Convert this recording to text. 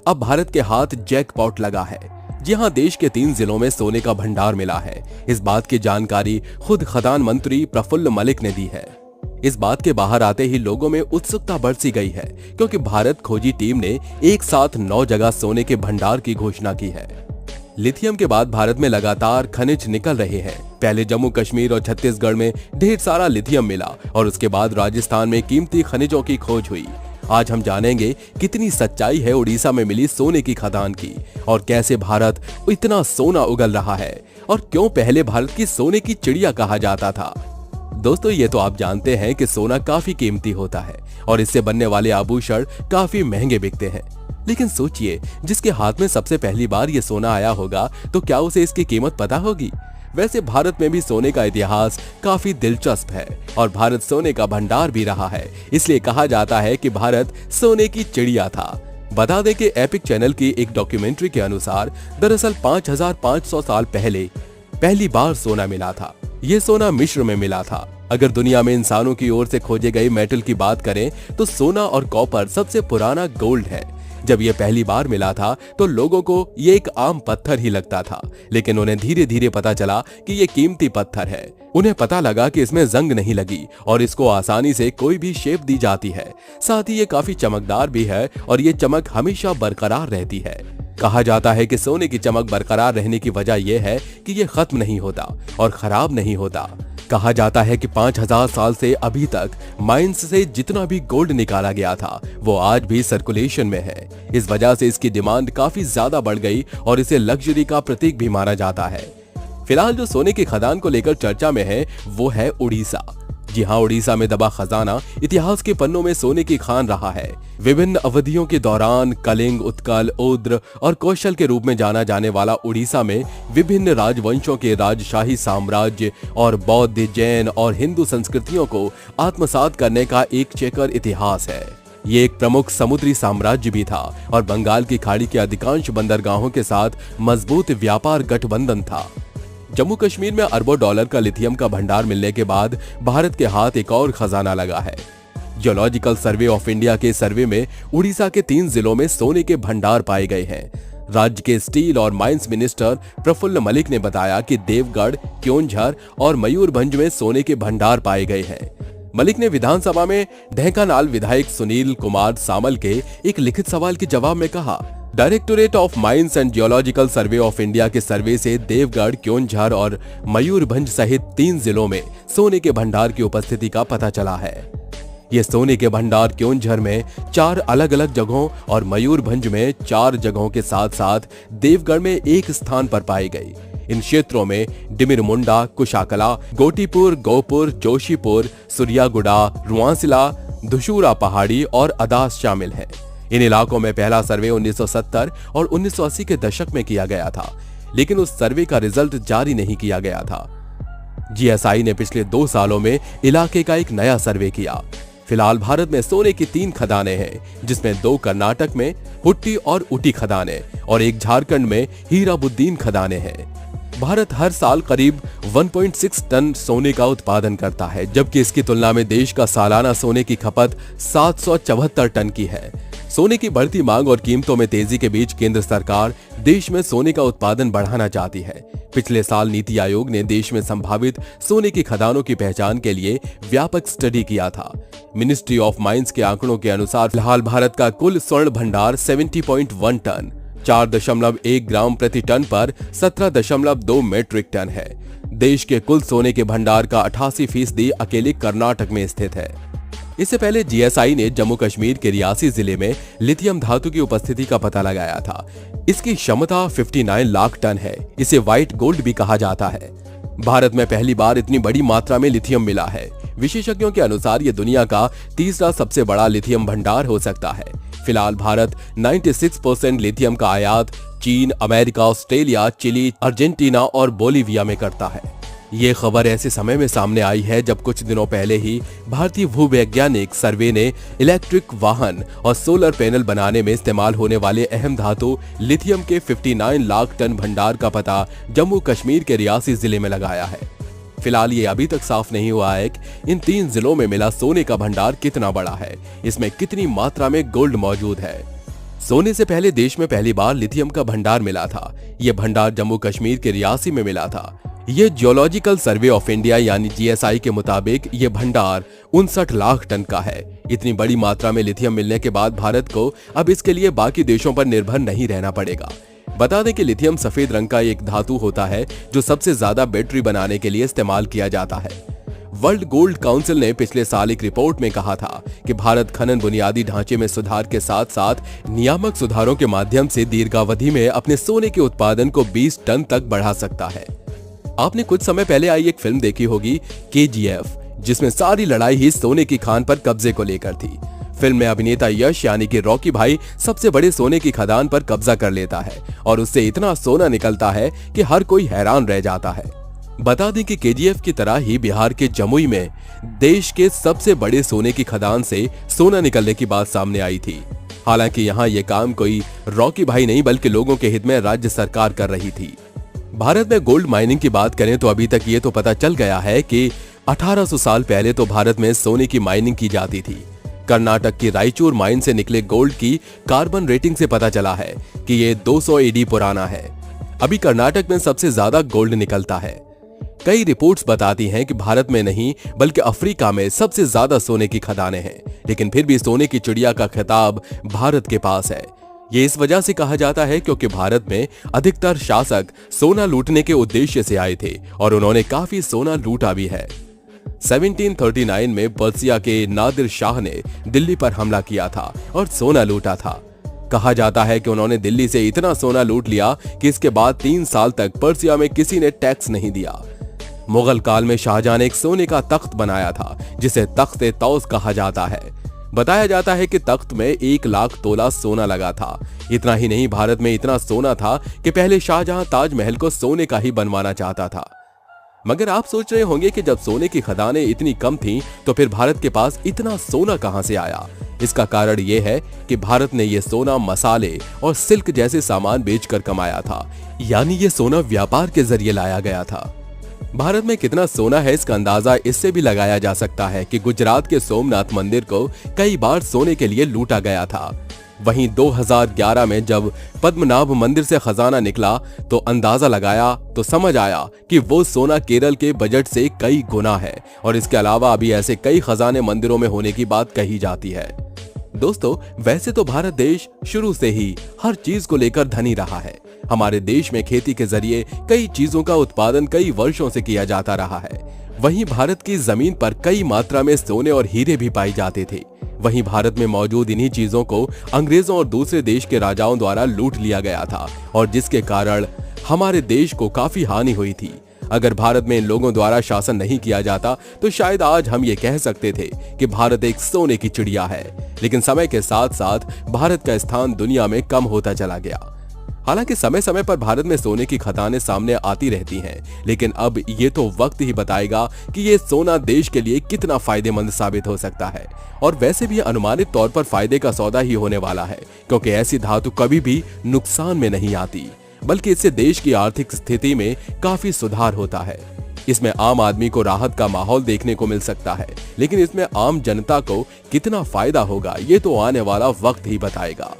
अब भारत के हाथ जैकपॉट लगा है। जी हां, देश के 3 जिलों में सोने का भंडार मिला है। इस बात की जानकारी खुद खदान मंत्री प्रफुल्ल मलिक ने दी है। इस बात के बाहर आते ही लोगों में उत्सुकता बढ़ सी गई है, क्योंकि भारत खोजी टीम ने एक साथ 9 जगह सोने के भंडार की घोषणा की है। लिथियम के बाद भारत में लगातार खनिज निकल रहे हैं। पहले जम्मू कश्मीर और छत्तीसगढ़ में ढेर सारा लिथियम मिला और उसके बाद राजस्थान में कीमती खनिजों की खोज हुई। आज हम जानेंगे कितनी सच्चाई है उड़ीसा में मिली सोने की खदान की, और कैसे भारत इतना सोना उगल रहा है, और क्यों पहले भारत की सोने की चिड़िया कहा जाता था। दोस्तों, ये तो आप जानते हैं कि सोना काफी कीमती होता है और इससे बनने वाले आभूषण काफी महंगे बिकते हैं। लेकिन सोचिए, जिसके हाथ में सबसे पहली बार ये सोना आया होगा तो क्या उसे इसकी कीमत पता होगी। वैसे भारत में भी सोने का इतिहास काफी दिलचस्प है और भारत सोने का भंडार भी रहा है। इसलिए कहा जाता है कि भारत सोने की चिड़िया था। बता दें कि एपिक चैनल की एक डॉक्यूमेंट्री के अनुसार दरअसल 5500 साल पहले पहली बार सोना मिला था। ये सोना मिस्र में मिला था। अगर दुनिया में इंसानों की ओर से खोजे गए मेटल की बात करें तो सोना और कॉपर सबसे पुराना गोल्ड है। जब ये पहली बार मिला था तो लोगों को ये एक आम पत्थर ही लगता था, लेकिन उन्हें धीरे धीरे पता चला कि ये कीमती पत्थर है। उन्हें पता लगा कि इसमें जंग नहीं लगी और इसको आसानी से कोई भी शेप दी जाती है। साथ ही ये काफी चमकदार भी है और ये चमक हमेशा बरकरार रहती है। कहा जाता है कि सोने की चमक बरकरार रहने की वजह यह है कि ये खत्म नहीं होता और खराब नहीं होता। कहा जाता है कि 5000 साल से अभी तक माइंस से जितना भी गोल्ड निकाला गया था वो आज भी सर्कुलेशन में है। इस वजह से इसकी डिमांड काफी ज्यादा बढ़ गई और इसे लग्जरी का प्रतीक भी माना जाता है। फिलहाल जो सोने की खदान को लेकर चर्चा में है वो है उड़ीसा। जी हां, उड़ीसा में दबा खजाना इतिहास के पन्नों में सोने की खान रहा है। विभिन्न अवधियों के दौरान कलिंग, उत्कल, ओद्र और कौशल के रूप में जाना जाने वाला उड़ीसा में विभिन्न राजवंशों के राजशाही साम्राज्य और बौद्ध, जैन और हिंदू संस्कृतियों को आत्मसात करने का एक चेकर इतिहास है। ये एक प्रमुख समुद्री साम्राज्य भी था और बंगाल की खाड़ी के अधिकांश बंदरगाहों के साथ मजबूत व्यापार गठबंधन था। जम्मू कश्मीर में अरबों डॉलर का लिथियम का भंडार मिलने के बाद भारत के हाथ एक और खजाना लगा है। जियोलॉजिकल सर्वे ऑफ इंडिया के सर्वे में उड़ीसा के 3 जिलों में सोने के भंडार पाए गए हैं। राज्य के स्टील और माइंस मिनिस्टर प्रफुल्ल मलिक ने बताया कि देवगढ़, क्योंझर और मयूरभंज में सोने के भंडार पाए गए हैं। मलिक ने विधानसभा में ढेंकानाल विधायक सुनील कुमार सामल के एक लिखित सवाल के जवाब में कहा, directorate of mines and geological survey of India के सर्वे से देवगढ़, क्योंझर और मयूरभंज सहित 3 जिलों में सोने के भंडार की उपस्थिति का पता चला है। ये सोने के भंडार क्योंझर में 4 अलग अलग जगहों और मयूरभंज में 4 जगहों के साथ साथ देवगढ़ में 1 स्थान पर पाई गई। इन क्षेत्रों में डिमिरमुंडा, कुशाकला, गोटीपुर, गोपुर, जोशीपुर, सुरियागुड़ा, रुआंसिला, धुशूरा पहाड़ी और अदास शामिल हैं। इन इलाकों में पहला सर्वे 1970 और 1980 के दशक में किया गया था, लेकिन उस सर्वे का रिजल्ट जारी नहीं किया गया था। जीएसआई ने पिछले 2 सालों में इलाके का एक नया सर्वे किया। फिलहाल भारत में सोने की 3 खदानें हैं, जिसमें 2 कर्नाटक में हुट्टी और उटी खदानें और 1 झारखंड में हीराबुद्दीन खदानें हैं। भारत हर साल करीब 1.6 टन सोने का उत्पादन करता है, जबकि इसकी तुलना में देश का सालाना सोने की खपत 774 टन की है। सोने की बढ़ती मांग और कीमतों में तेजी के बीच केंद्र सरकार देश में सोने का उत्पादन बढ़ाना चाहती है। पिछले साल नीति आयोग ने देश में संभावित सोने की खदानों की पहचान के लिए व्यापक स्टडी किया था। मिनिस्ट्री ऑफ माइंस के आंकड़ों के अनुसार फिलहाल भारत का कुल स्वर्ण भंडार 70.1 टन 4.1 ग्राम प्रति टन पर 17.2 मेट्रिक टन है। देश के कुल सोने के भंडार का 88% अकेले कर्नाटक में स्थित है। इससे पहले जीएसआई ने जम्मू कश्मीर के रियासी जिले में लिथियम धातु की उपस्थिति का पता लगाया था। इसकी क्षमता 59 लाख टन है। इसे व्हाइट गोल्ड भी कहा जाता है। भारत में पहली बार इतनी बड़ी मात्रा में लिथियम मिला है। विशेषज्ञों के अनुसार यह दुनिया का 3रा सबसे बड़ा लिथियम भंडार हो सकता है। फिलहाल भारत 96% लिथियम का आयात चीन, अमेरिका, ऑस्ट्रेलिया, चिली, अर्जेंटीना और बोलीविया में करता है। ये खबर ऐसे समय में सामने आई है जब कुछ दिनों पहले ही भारतीय भूवैज्ञानिक सर्वे ने इलेक्ट्रिक वाहन और सोलर पैनल बनाने में इस्तेमाल होने वाले अहम धातु लिथियम के 59 लाख टन भंडार का पता जम्मू कश्मीर के रियासी जिले में लगाया है। फिलहाल ये अभी तक साफ नहीं हुआ है कि इन 3 जिलों में मिला सोने का भंडार कितना बड़ा है, इसमें कितनी मात्रा में गोल्ड मौजूद है। सोने से पहले देश में पहली बार लिथियम का भंडार मिला था। यह भंडार जम्मू कश्मीर के रियासी में मिला था। यह जियोलॉजिकल सर्वे ऑफ इंडिया यानी जीएसआई के मुताबिक यह भंडार 59 लाख टन का है। इतनी बड़ी मात्रा में लिथियम मिलने के बाद भारत को अब इसके लिए बाकी देशों पर निर्भर नहीं रहना पड़ेगा। बता दें कि लिथियम सफेद रंग का एक धातु होता है जो सबसे ज्यादा बैटरी बनाने के लिए इस्तेमाल किया जाता है। वर्ल्ड गोल्ड काउंसिल ने पिछले साल एक रिपोर्ट में कहा था कि भारत खनन बुनियादी ढांचे में सुधार के साथ साथ नियामक सुधारों के माध्यम से दीर्घावधि में अपने सोने के उत्पादन को 20 टन तक बढ़ा सकता है। आपने कुछ समय पहले आई एक फिल्म देखी होगी KGF, जिसमें सारी लड़ाई ही सोने की खान पर कब्जे को लेकर थी। फिल्म में अभिनेता यश यानी कि रॉकी भाई सबसे बड़े सोने की खदान पर कब्जा कर लेता है और उससे इतना सोना निकलता है कि हर कोई हैरान रह जाता है। बता दें कि KGF की तरह ही बिहार के जमुई में देश के सबसे बड़े सोने की खदान से सोना निकलने की बात सामने आई थी। हालांकि यहाँ ये काम कोई रॉकी भाई नहीं बल्कि लोगों के हित में राज्य सरकार कर रही थी। भारत में गोल्ड माइनिंग की बात करें तो अभी तक ये तो पता चल गया है कि 1800 साल पहले तो भारत में सोने की माइनिंग की जाती थी। कर्नाटक की रायचूर माइन से निकले गोल्ड की कार्बन रेटिंग से पता चला है कि ये 200 AD पुराना है। अभी कर्नाटक में सबसे ज्यादा गोल्ड निकलता है। कई रिपोर्ट्स बताती हैं कि भारत में नहीं बल्कि अफ्रीका में सबसे ज्यादा सोने की खदानें हैं, लेकिन फिर भी सोने की चिड़िया का खिताब भारत के पास है। ये इस वजह से कहा जाता है क्योंकि भारत में अधिकतर शासक सोना लूटने के उद्देश्य से आए थे और उन्होंने काफी सोना लूटा भी है। 1739 में पर्सिया के नादिर शाह ने दिल्ली पर हमला किया था और सोना लूटा था। कहा जाता है कि उन्होंने दिल्ली से इतना सोना लूट लिया कि इसके बाद 3 साल तक पर्सिया में किसी ने टैक्स नहीं दिया। मुगल काल में शाहजहां ने एक सोने का तख्त बनाया था जिसे तख्त-ए-तौस कहा जाता है। बताया जाता है कि तख्त में 1 लाख तोला सोना लगा था। इतना ही नहीं, भारत में इतना सोना था कि पहले शाहजहां ताजमहल को सोने का ही बनवाना चाहता था। मगर आप सोच रहे होंगे कि जब सोने की खदानें इतनी कम थीं, तो फिर भारत के पास इतना सोना कहां से आया? इसका कारण यह है कि भारत ने यह सोना मसाले और सिल्क जैसे सामान बेचकर कमाया था, यानी ये सोना व्यापार के जरिए लाया गया था। भारत में कितना सोना है इसका अंदाजा इससे भी लगाया जा सकता है कि गुजरात के सोमनाथ मंदिर को कई बार सोने के लिए लूटा गया था। वहीं 2011 में जब पद्मनाभ मंदिर से खजाना निकला तो अंदाजा लगाया तो समझ आया कि वो सोना केरल के बजट से कई गुना है और इसके अलावा अभी ऐसे कई खजाने मंदिरों में होने की बात कही जाती है। दोस्तों, वैसे तो भारत देश शुरू से ही हर चीज को लेकर धनी रहा है। हमारे देश में खेती के जरिए कई चीजों का उत्पादन कई वर्षों से किया जाता रहा है। वहीं भारत की जमीन पर कई मात्रा में सोने और हीरे भी पाए जाते थे। वहीं भारत में मौजूद इन्हीं चीजों को अंग्रेजों और दूसरे देश के राजाओं द्वारा लूट लिया गया था और जिसके कारण हमारे देश को काफी हानि हुई थी। अगर भारत में इन लोगों द्वारा शासन नहीं किया जाता तो शायद आज हम ये कह सकते थे कि भारत एक सोने की चिड़िया है। लेकिन समय के साथ साथ भारत का स्थान दुनिया में कम होता चला गया। हालांकि समय समय पर भारत में सोने की खदानें सामने आती रहती हैं, लेकिन अब ये तो वक्त ही बताएगा कि ये सोना देश के लिए कितना फायदेमंद साबित हो सकता है। और वैसे भी अनुमानित तौर पर फायदे का सौदा ही होने वाला है, क्योंकि ऐसी धातु कभी भी नुकसान में नहीं आती, बल्कि इससे देश की आर्थिक स्थिति में काफी सुधार होता है। इसमें आम आदमी को राहत का माहौल देखने को मिल सकता है, लेकिन इसमें आम जनता को कितना फायदा होगा ये तो आने वाला वक्त ही बताएगा।